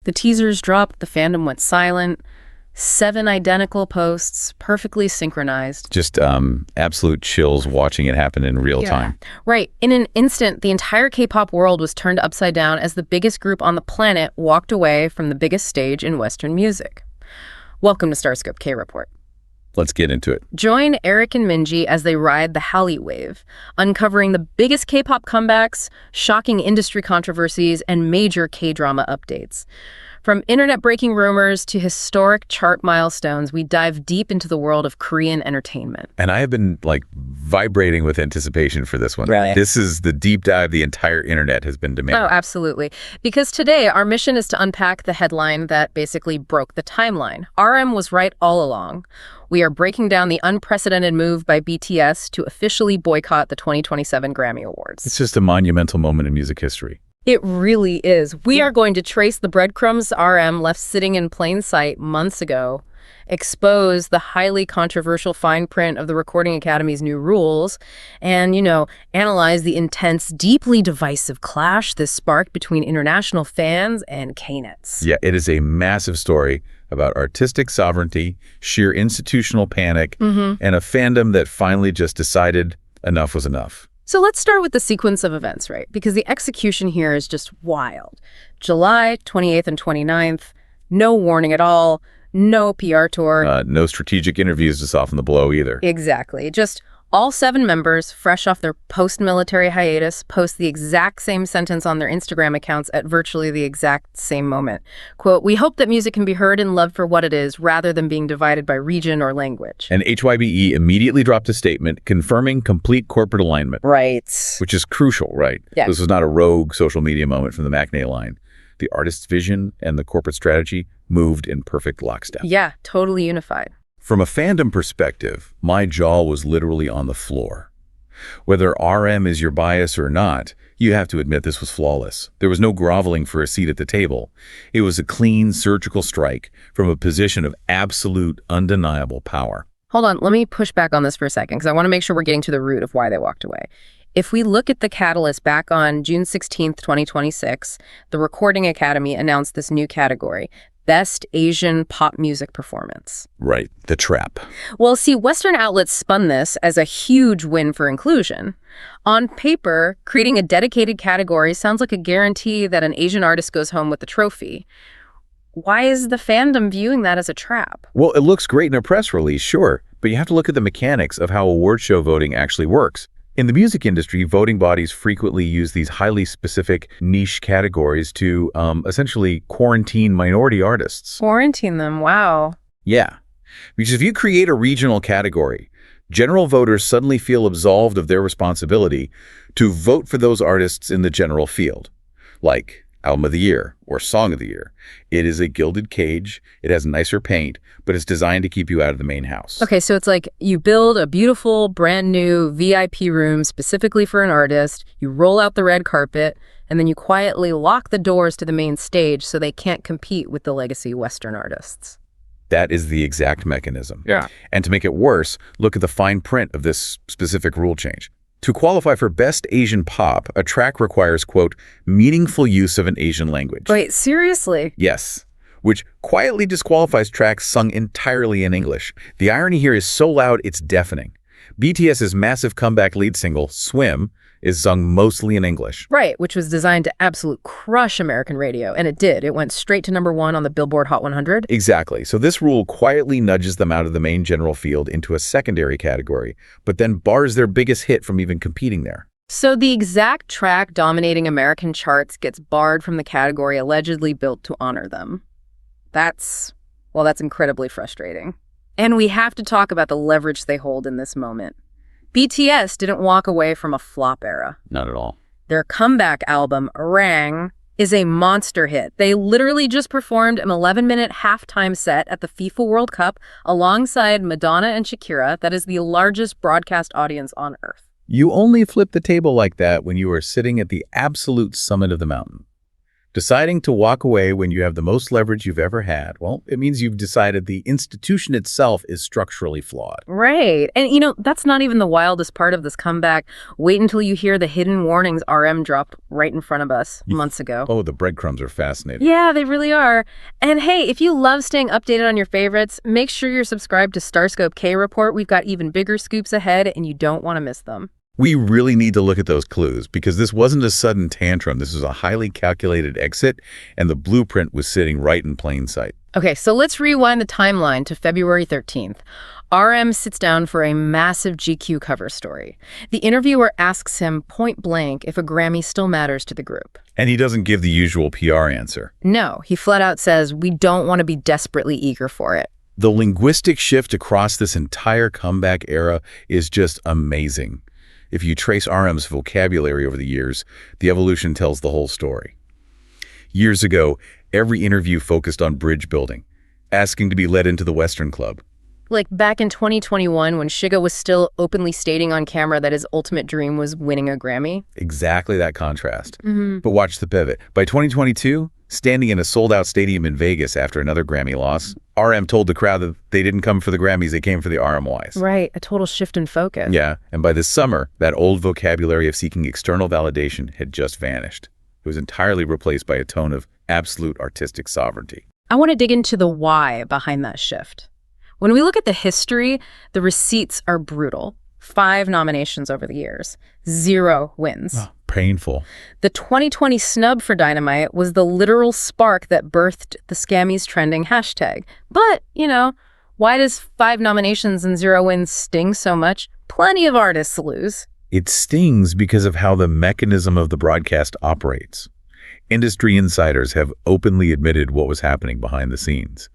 The teasers dropped, the fandom went silent. 7 identical posts, perfectly synchronized. Just absolute chills watching it happen in real time. Right. In an instant, the entire K-pop world was turned upside down as the biggest group on the planet walked away from the biggest stage in Western music. Welcome to StarScope K-Report. Let's get into it. Join Eric and Minji as they ride the Hallyu wave, uncovering the biggest K-pop comebacks, shocking industry controversies, and major K-drama updates. From internet-breaking rumors to historic chart milestones, we dive deep into the world of Korean entertainment. And I have been, vibrating with anticipation for this one. Really? This is the deep dive the entire internet has been demanding. Oh, absolutely. Because today, our mission is to unpack the headline that basically broke the timeline. RM was right all along. We are breaking down the unprecedented move by BTS to officially boycott the 2027 Grammy Awards. It's just a monumental moment in music history. It really is. We are going to trace the breadcrumbs RM left sitting in plain sight months ago, expose the highly controversial fine print of the Recording Academy's new rules, and, analyze the intense, deeply divisive clash this sparked between international fans and K-nets. Yeah, it is a massive story about artistic sovereignty, sheer institutional panic, and a fandom that finally just decided enough was enough. So let's start with the sequence of events, right? Because the execution here is just wild. July 28th and 29th, no warning at all, no PR tour. No strategic interviews to soften the blow either. Exactly. Just all 7 members, fresh off their post-military hiatus, post the exact same sentence on their Instagram accounts at virtually the exact same moment. Quote, "We hope that music can be heard and loved for what it is, rather than being divided by region or language." And HYBE immediately dropped a statement confirming complete corporate alignment. Right. Which is crucial, right? Yeah. This was not a rogue social media moment from the McNay line. The artist's vision and the corporate strategy moved in perfect lockstep. Yeah, totally unified. From a fandom perspective, my jaw was literally on the floor. Whether RM is your bias or not, you have to admit this was flawless. There was no groveling for a seat at the table. It was a clean, surgical strike from a position of absolute, undeniable power. Hold on, let me push back on this for a second, because I want to make sure we're getting to the root of why they walked away. If we look at the catalyst back on June 16th, 2026, the Recording Academy announced this new category, Best Asian Pop Music Performance. Right, the trap. Well, see, Western outlets spun this as a huge win for inclusion. On paper, creating a dedicated category sounds like a guarantee that an Asian artist goes home with the trophy. Why is the fandom viewing that as a trap? Well, it looks great in a press release, sure, but you have to look at the mechanics of how award show voting actually works. In the music industry, voting bodies frequently use these highly specific niche categories to essentially quarantine minority artists. Quarantine them, wow. Yeah, because if you create a regional category, general voters suddenly feel absolved of their responsibility to vote for those artists in the general field, like Album of the Year or Song of the Year. It is a gilded cage, it has nicer paint, but it's designed to keep you out of the main house. Okay, so it's like you build a beautiful, brand new VIP room specifically for an artist, you roll out the red carpet, and then you quietly lock the doors to the main stage so they can't compete with the legacy Western artists. That is the exact mechanism. Yeah. And to make it worse, look at the fine print of this specific rule change. To qualify for Best Asian Pop, a track requires, quote, meaningful use of an Asian language. Wait, seriously? Yes, which quietly disqualifies tracks sung entirely in English. The irony here is so loud it's deafening. BTS's massive comeback lead single, Swim, is sung mostly in English. Right, which was designed to absolute crush American radio, and it did. It went straight to #1 on the Billboard Hot 100. Exactly. So this rule quietly nudges them out of the main general field into a secondary category, but then bars their biggest hit from even competing there. So the exact track dominating American charts gets barred from the category allegedly built to honor them. That's incredibly frustrating. And we have to talk about the leverage they hold in this moment. BTS didn't walk away from a flop era. Not at all. Their comeback album, Arirang, is a monster hit. They literally just performed an 11-minute halftime set at the FIFA World Cup alongside Madonna and Shakira. That is the largest broadcast audience on Earth. You only flip the table like that when you are sitting at the absolute summit of the mountain. Deciding to walk away when you have the most leverage you've ever had, well, it means you've decided the institution itself is structurally flawed. Right. And, that's not even the wildest part of this comeback. Wait until you hear the hidden warnings RM dropped right in front of us months ago. Oh, the breadcrumbs are fascinating. Yeah, they really are. And hey, if you love staying updated on your favorites, make sure you're subscribed to StarScope K Report. We've got even bigger scoops ahead, and you don't want to miss them. We really need to look at those clues because this wasn't a sudden tantrum. This was a highly calculated exit, and the blueprint was sitting right in plain sight. Okay, so let's rewind the timeline to February 13th. RM sits down for a massive GQ cover story. The interviewer asks him point blank if a Grammy still matters to the group. And he doesn't give the usual PR answer. No, he flat out says, we don't want to be desperately eager for it. The linguistic shift across this entire comeback era is just amazing. If you trace RM's vocabulary over the years, the evolution tells the whole story. Years ago, every interview focused on bridge building, asking to be let into the Western Club. Like back in 2021 when Suga was still openly stating on camera that his ultimate dream was winning a Grammy. Exactly that contrast. But watch the pivot. By 2022, standing in a sold-out stadium in Vegas after another Grammy loss, RM told the crowd that they didn't come for the Grammys, they came for the RMYs. Right, a total shift in focus. Yeah, and by this summer, that old vocabulary of seeking external validation had just vanished. It was entirely replaced by a tone of absolute artistic sovereignty. I want to dig into the why behind that shift. When we look at the history, the receipts are brutal. 5 nominations over the years, 0 wins. Oh, painful. The 2020 snub for Dynamite was the literal spark that birthed the Scammys trending hashtag. But, why does 5 nominations and 0 wins sting so much? Plenty of artists lose. It stings because of how the mechanism of the broadcast operates. Industry insiders have openly admitted what was happening behind the scenes.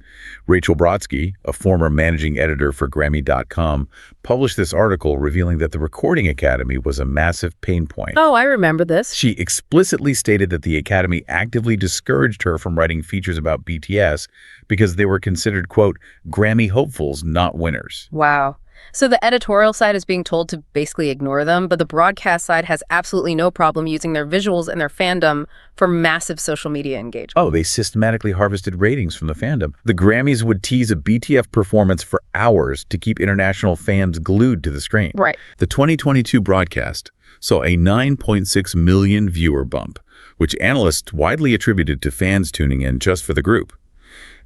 Rachel Brodsky, a former managing editor for Grammy.com, published this article revealing that the Recording Academy was a massive pain point. Oh, I remember this. She explicitly stated that the Academy actively discouraged her from writing features about BTS because they were considered, quote, Grammy hopefuls, not winners. Wow. So the editorial side is being told to basically ignore them, but the broadcast side has absolutely no problem using their visuals and their fandom for massive social media engagement. Oh, they systematically harvested ratings from the fandom. The Grammys would tease a BTS performance for hours to keep international fans glued to the screen. Right. The 2022 broadcast saw a 9.6 million viewer bump, which analysts widely attributed to fans tuning in just for the group.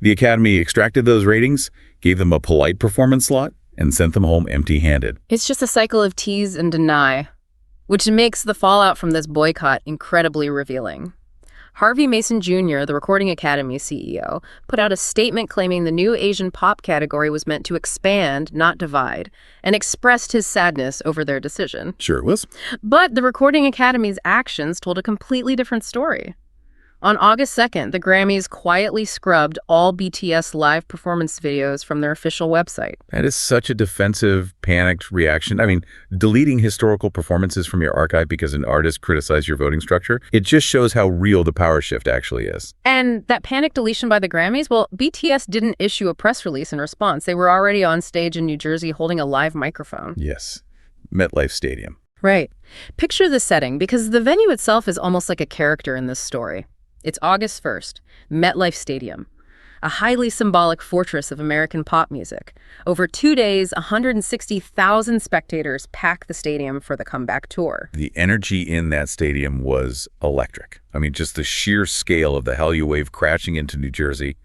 The Academy extracted those ratings, gave them a polite performance slot, and sent them home empty-handed. It's just a cycle of tease and deny, which makes the fallout from this boycott incredibly revealing. Harvey Mason Jr., the Recording Academy CEO, put out a statement claiming the new Asian pop category was meant to expand, not divide, and expressed his sadness over their decision. Sure it was. But the Recording Academy's actions told a completely different story. On August 2nd, the Grammys quietly scrubbed all BTS live performance videos from their official website. That is such a defensive, panicked reaction. I mean, deleting historical performances from your archive because an artist criticized your voting structure, it just shows how real the power shift actually is. And that panic deletion by the Grammys, well, BTS didn't issue a press release in response. They were already on stage in New Jersey holding a live microphone. Yes. MetLife Stadium. Right. Picture the setting, because the venue itself is almost like a character in this story. It's August 1st, MetLife Stadium, a highly symbolic fortress of American pop music. Over 2 days, 160,000 spectators pack the stadium for the comeback tour. The energy in that stadium was electric. I mean, just the sheer scale of the Hallyu wave crashing into New Jersey.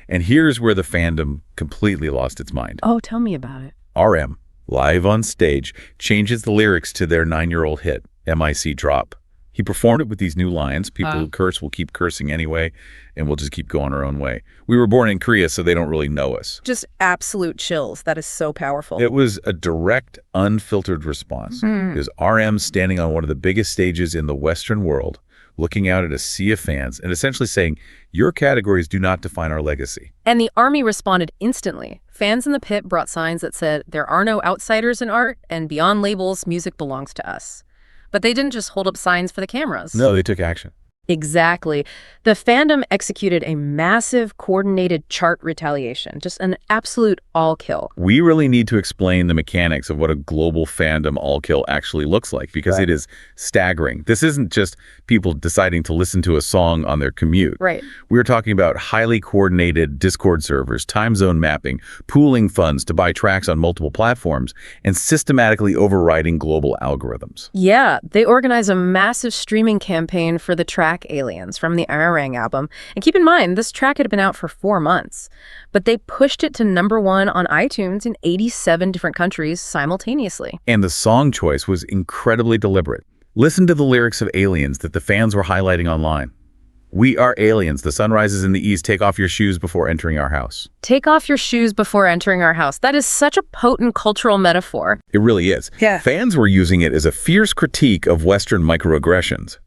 And here's where the fandom completely lost its mind. Oh, tell me about it. RM, live on stage, changes the lyrics to their 9-year-old hit, MIC Drop. He performed it with these new lines. People who curse will keep cursing anyway, and we'll just keep going our own way. We were born in Korea, so they don't really know us. Just absolute chills. That is so powerful. It was a direct, unfiltered response. It was RM standing on one of the biggest stages in the Western world, looking out at a sea of fans and essentially saying, your categories do not define our legacy. And the Army responded instantly. Fans in the pit brought signs that said, there are no outsiders in art, and beyond labels, music belongs to us. But they didn't just hold up signs for the cameras. No, they took action. Exactly. The fandom executed a massive coordinated chart retaliation, just an absolute all-kill. We really need to explain the mechanics of what a global fandom all-kill actually looks like, because Right. it is staggering. This isn't just people deciding to listen to a song on their commute. Right. We're talking about highly coordinated Discord servers, time zone mapping, pooling funds to buy tracks on multiple platforms, and systematically overriding global algorithms. Yeah, they organized a massive streaming campaign for the track Aliens from the Arirang album. And keep in mind, this track had been out for 4 months. But they pushed it to #1 on iTunes in 87 different countries simultaneously. And the song choice was incredibly deliberate. Listen to the lyrics of Aliens that the fans were highlighting online. "We are aliens. The sun rises in the east. Take off your shoes before entering our house." Take off your shoes before entering our house. That is such a potent cultural metaphor. It really is. Yeah. Fans were using it as a fierce critique of Western microaggressions.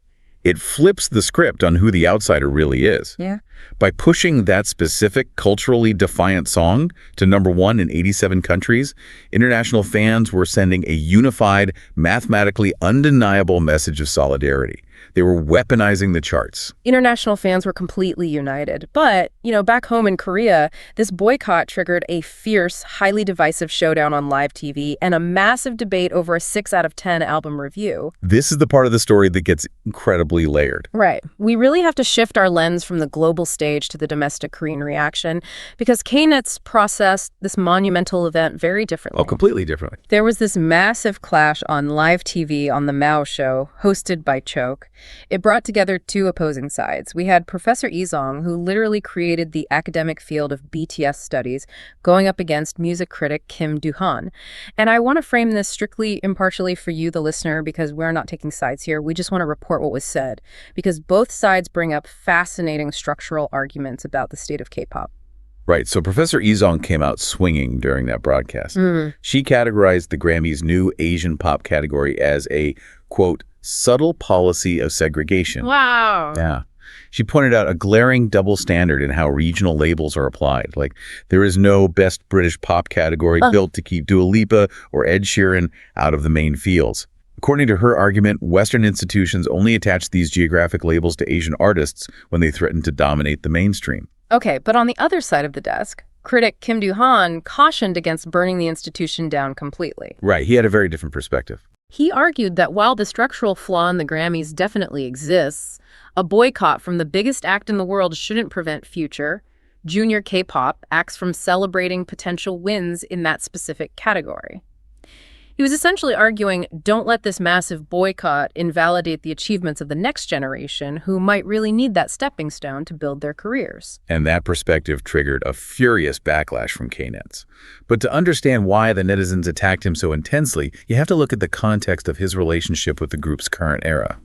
It flips the script on who the outsider really is. Yeah. By pushing that specific culturally defiant song to #1 in 87 countries, international fans were sending a unified, mathematically undeniable message of solidarity. They were weaponizing the charts. International fans were completely united. But, back home in Korea, this boycott triggered a fierce, highly divisive showdown on live TV and a massive debate over a 6 out of 10 album review. This is the part of the story that gets incredibly layered. Right. We really have to shift our lens from the global stage to the domestic Korean reaction because Knet's processed this monumental event very differently. Oh, completely differently. There was this massive clash on live TV on the Mao Show, hosted by Choke. It brought together 2 opposing sides. We had Professor Izong, who literally created the academic field of BTS studies, going up against music critic Kim Do-han. And I want to frame this strictly impartially for you, the listener, because we're not taking sides here. We just want to report what was said, because both sides bring up fascinating structural arguments about the state of K-pop. Right, so Professor Izong came out swinging during that broadcast. She categorized the Grammys' new Asian pop category as a, quote, subtle policy of segregation. Wow. Yeah. She pointed out a glaring double standard in how regional labels are applied. Like, there is no best British pop category built to keep Dua Lipa or Ed Sheeran out of the main fields. According to her argument, Western institutions only attach these geographic labels to Asian artists when they threaten to dominate the mainstream. Okay, but on the other side of the desk, critic Kim Do-han cautioned against burning the institution down completely. Right, he had a very different perspective. He argued that while the structural flaw in the Grammys definitely exists, a boycott from the biggest act in the world shouldn't prevent future, junior K-pop acts from celebrating potential wins in that specific category. He was essentially arguing, don't let this massive boycott invalidate the achievements of the next generation who might really need that stepping stone to build their careers. And that perspective triggered a furious backlash from Knets. But to understand why the netizens attacked him so intensely, you have to look at the context of his relationship with the group's current era.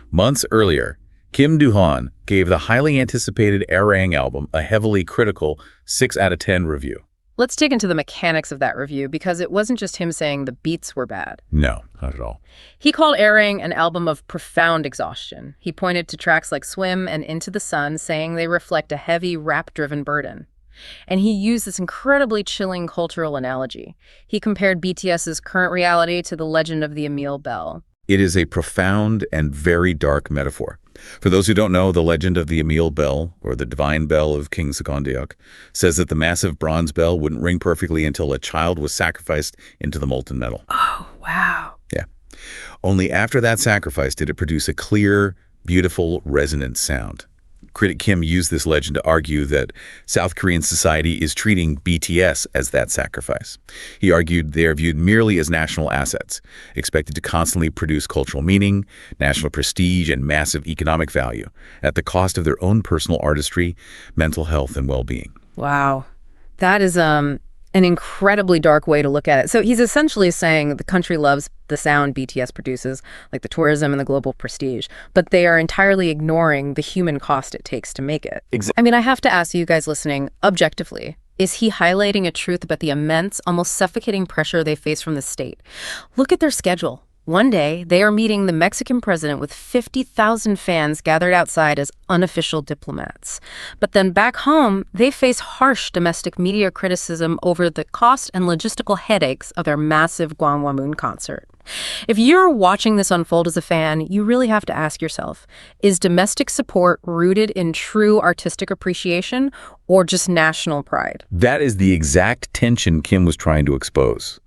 Months earlier, Kim Do-han gave the highly anticipated Arirang album a heavily critical 6 out of 10 review. Let's dig into the mechanics of that review, because it wasn't just him saying the beats were bad. No, not at all. He called Arirang an album of profound exhaustion. He pointed to tracks like Swim and Into the Sun, saying they reflect a heavy, rap-driven burden. And he used this incredibly chilling cultural analogy. He compared BTS's current reality to the legend of the Emil Bell. It is a profound and very dark metaphor. For those who don't know, the legend of the Emil Bell, or the divine bell of King Sekondiok, says that the massive bronze bell wouldn't ring perfectly until a child was sacrificed into the molten metal. Oh, wow. Yeah. Only after that sacrifice did it produce a clear, beautiful, resonant sound. Critic Kim used this legend to argue that South Korean society is treating BTS as that sacrifice. He argued they are viewed merely as national assets, expected to constantly produce cultural meaning, national prestige, and massive economic value, at the cost of their own personal artistry, mental health, and well-being. Wow. That is an incredibly dark way to look at it. So he's essentially saying the country loves the sound BTS produces, like the tourism and the global prestige, but they are entirely ignoring the human cost it takes to make it. Exactly. I mean, I have to ask you guys listening, objectively, is he highlighting a truth about the immense, almost suffocating pressure they face from the state? Look at their schedule. One day, they are meeting the Mexican president with 50,000 fans gathered outside as unofficial diplomats. But then back home, they face harsh domestic media criticism over the cost and logistical headaches of their massive Gwanghwamun concert. If you're watching this unfold as a fan, you really have to ask yourself, is domestic support rooted in true artistic appreciation or just national pride? That is the exact tension Kim was trying to expose.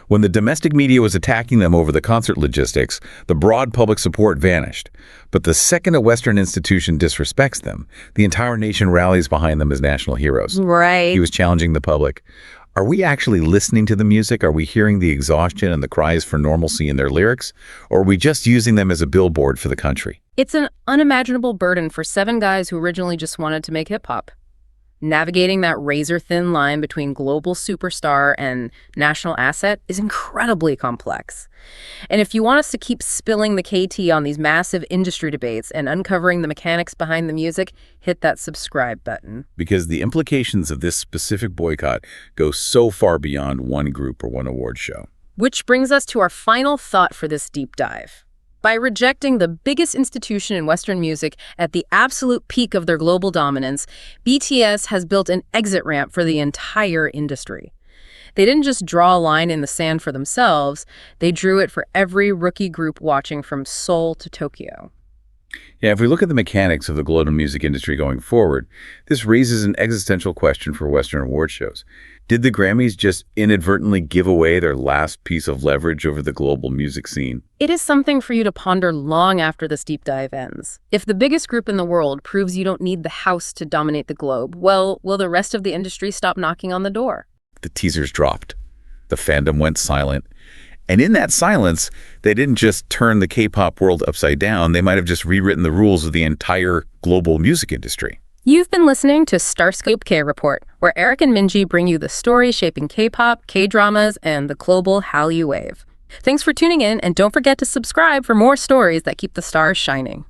When the domestic media was attacking them over the concert logistics, the broad public support vanished. But the second a Western institution disrespects them, the entire nation rallies behind them as national heroes. Right. He was challenging the public. Are we actually listening to the music? Are we hearing the exhaustion and the cries for normalcy in their lyrics? Or are we just using them as a billboard for the country? It's an unimaginable burden for 7 guys who originally just wanted to make hip-hop. Navigating that razor-thin line between global superstar and national asset is incredibly complex. And if you want us to keep spilling the KT on these massive industry debates and uncovering the mechanics behind the music, hit that subscribe button. Because the implications of this specific boycott go so far beyond one group or one award show. Which brings us to our final thought for this deep dive. By rejecting the biggest institution in Western music at the absolute peak of their global dominance, BTS has built an exit ramp for the entire industry. They didn't just draw a line in the sand for themselves, they drew it for every rookie group watching from Seoul to Tokyo. Yeah, if we look at the mechanics of the global music industry going forward, this raises an existential question for Western award shows. Did the Grammys just inadvertently give away their last piece of leverage over the global music scene? It is something for you to ponder long after this deep dive ends. If the biggest group in the world proves you don't need the house to dominate the globe, well, will the rest of the industry stop knocking on the door? The teasers dropped. The fandom went silent. And in that silence, they didn't just turn the K-pop world upside down. They might have just rewritten the rules of the entire global music industry. You've been listening to StarScope K-Report, where Eric and Minji bring you the stories shaping K-pop, K-dramas, and the global Hallyu wave. Thanks for tuning in, and don't forget to subscribe for more stories that keep the stars shining.